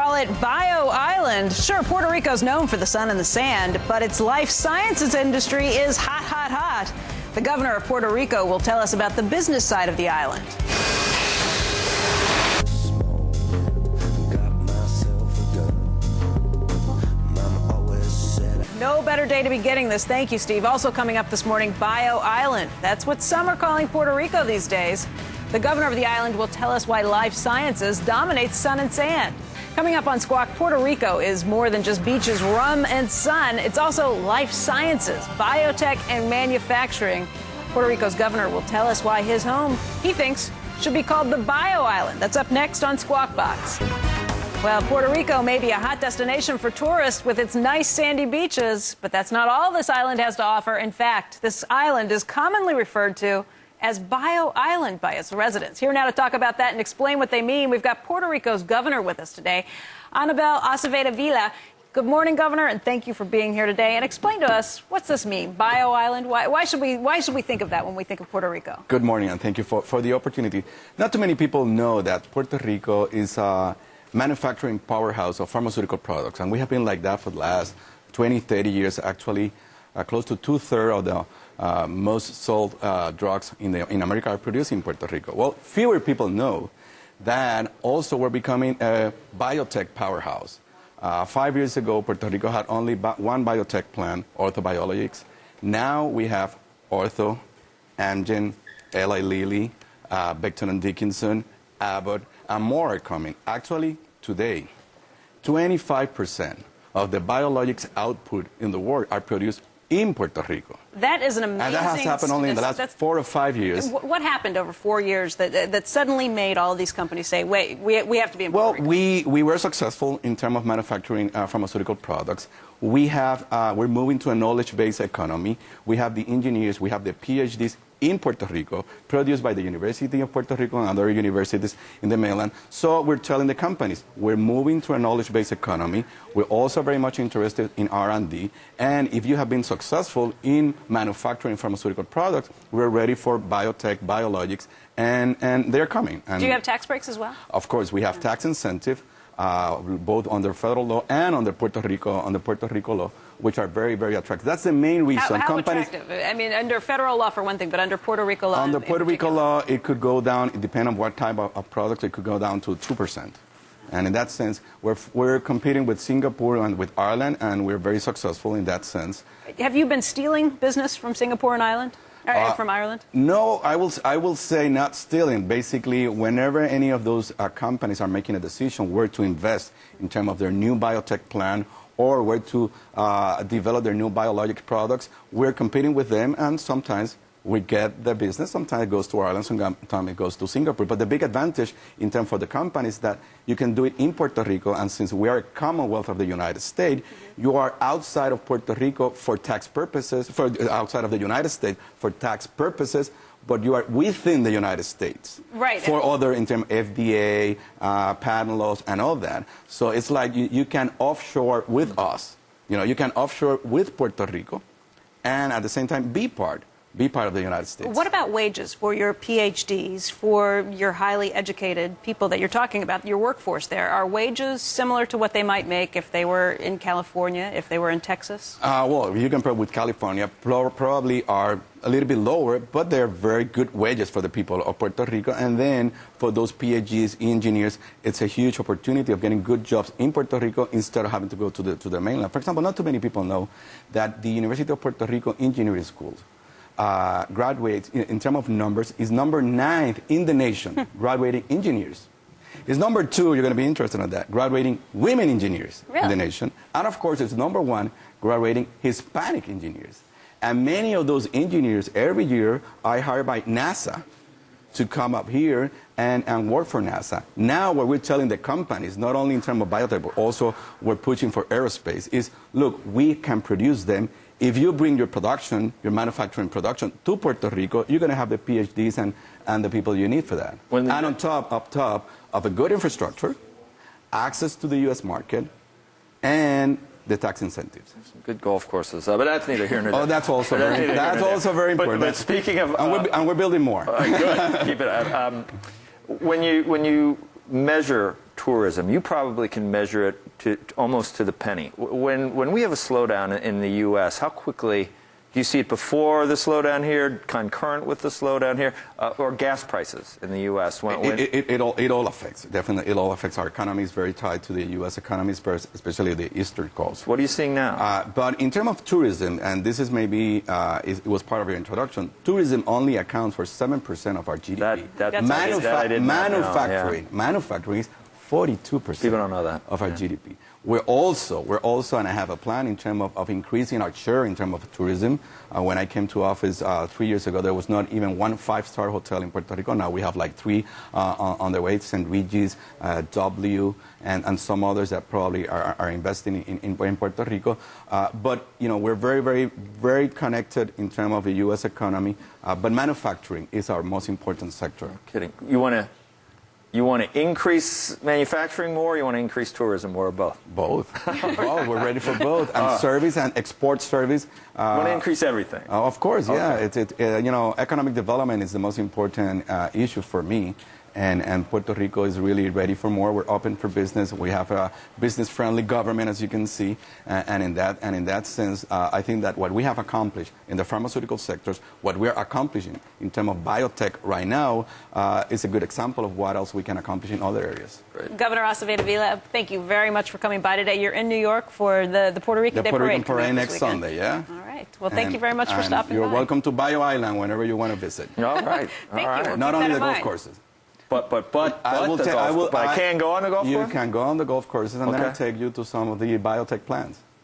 call it BIOIsland. Sure, Puerto Rico's known for the sun and the sand, but its life sciences industry is hot, hot, hot. The governor of Puerto Rico will tell us about the business side of the island. No better day to be getting this. Thank you, Steve. Also coming up this morning, BIOIsland. That's what some are calling Puerto Rico these days. The governor of the island will tell us why life sciences dominates sun and sand. Coming up on Squawk, Puerto Rico is more than just beaches, rum, and sun. It's also life sciences, biotech, and manufacturing. Puerto Rico's governor will tell us why his home, he thinks, should be called the BIOIsland. That's up next on Squawk Box. Well, Puerto Rico may be a hot destination for tourists with its nice sandy beaches, but that's not all this island has to offer. In fact, this island is commonly referred to as BIOIsland by its residents. Here now to talk about that and explain what they mean, we've got Puerto Rico's governor with us today, Anibal Acevedo Vila. Good morning, Governor, and thank you for being here today. And explain to us, what's this mean, BIOIsland? Why should we think of that when we think of Puerto Rico? Good morning, and thank you for the opportunity. Not too many people know that Puerto Rico is a manufacturing powerhouse of pharmaceutical products, and we have been like that for the last 20, 30 years, actually. Close to two-thirds of the most sold drugs in America are produced in Puerto Rico. Well, fewer people know that also we're becoming a biotech powerhouse. 5 years ago, Puerto Rico had only one biotech plant, orthobiologics. Now we have Ortho, Amgen, Eli Lilly, Becton & Dickinson, Abbott, and more are coming. Actually, today, 25% of the biologics output in the world are produced in Puerto Rico. That is an amazing... And that has happened only in the last 4 or 5 years. What happened over 4 years that suddenly made all of these companies say, wait, we have to be in Puerto Rico? Well, we were successful in terms of manufacturing pharmaceutical products. We're moving to a knowledge-based economy. We have the engineers, we have the PhDs in Puerto Rico, produced by the University of Puerto Rico and other universities in the mainland. So we're telling the companies, we're moving to a knowledge-based economy. We're also very much interested in R&D. And if you have been successful in manufacturing pharmaceutical products, we're ready for biotech, biologics, and they're coming. And do you have tax breaks as well? Of course, we have tax incentive, both under federal law and under Puerto Rico law, which are very, very attractive. That's the main reason. How attractive? I mean, under federal law for one thing, but under Puerto Rico law? Under Puerto Rico law, it could go down, depending on what type of product, it could go down to 2%. And in that sense, we're competing with Singapore and with Ireland, and we're very successful in that sense. Have you been stealing business from Singapore and Ireland? From Ireland? No, I will say not stealing. Basically, whenever any of those companies are making a decision where to invest in terms of their new biotech plan or where to develop their new biologic products, we're competing with them, and sometimes we get the business. Sometimes it goes to Ireland, sometimes it goes to Singapore. But the big advantage in terms for the company is that you can do it in Puerto Rico, and since we are a Commonwealth of the United States, you are outside of Puerto Rico for tax purposes, outside of the United States for tax purposes, but you are within the United States. Right. For other, in terms of FDA, patent laws, and all that. So it's like you can offshore with us. You know, you can offshore with Puerto Rico, and at the same time be part of the United States. What about wages for your PhDs, for your highly educated people that you're talking about, your workforce there? Are wages similar to what they might make if they were in California, if they were in Texas? Well, you compare with California, probably are a little bit lower, but they're very good wages for the people of Puerto Rico. And then for those PhDs, engineers, it's a huge opportunity of getting good jobs in Puerto Rico instead of having to go to the mainland. For example, not too many people know that the University of Puerto Rico Engineering School graduates, in terms of numbers, is number 9th in the nation, graduating engineers. It's number 2, you're going to be interested in that, graduating women engineers in the nation. And of course, it's number 1, graduating Hispanic engineers. And many of those engineers, every year, are hired by NASA to come up here and work for NASA. Now what we're telling the companies, not only in terms of biotech, but also we're pushing for aerospace, is, look, we can produce them. If you bring your production, your manufacturing production to Puerto Rico, you're going to have the PhDs and the people you need for that. And on top, up top of a good infrastructure, access to the U.S. market, and the tax incentives. Some good golf courses, but that's neither here nor there. Oh, that's also very important. But speaking of... and we're building more. Good. Keep it up. When you measure tourism. You probably can measure it almost to the penny. When we have a slowdown in the U.S., how quickly do you see it before the slowdown here, concurrent with the slowdown here, or gas prices in the U.S.? It all affects. Definitely, it all affects. Our economy is very tied to the U.S. economy, especially the eastern coast. What are you seeing now? But in terms of tourism, and this is maybe, it was part of your introduction, tourism only accounts for 7% of our GDP. Manufacturing is 42% People don't know that. of our GDP. We're also, and I have a plan in terms of increasing our share in terms of tourism. When I came to office 3 years ago, there was not even one 5-star hotel in Puerto Rico. Now we have like 3 on the way, St. Regis, W, and some others that probably are investing in Puerto Rico. But, you know, we're very, very, very connected in terms of the U.S. economy. But manufacturing is our most important sector. No kidding. You want to increase manufacturing more, or you want to increase tourism more, or both? Both. Both. We're ready for both. And service and export service. You want to increase everything? Of course, yeah. Okay. You know, economic development is the most important issue for me. And Puerto Rico is really ready for more. We're open for business. We have a business-friendly government, as you can see. And in that sense, I think that what we have accomplished in the pharmaceutical sectors, what we're accomplishing in terms of biotech right now, is a good example of what else we can accomplish in other areas. Right. Governor Acevedo Vila, thank you very much for coming by today. You're in New York for the Puerto Rican Day Parade. The Puerto Rican Parade next Sunday, yeah. All right. Well, thank you very much for stopping by. You're welcome to BIOIsland whenever you want to visit. All right. Thank you. We'll Not only the golf courses. But I can go on the golf course? You can go on the golf courses, and then I'll take you to some of the biotech plants.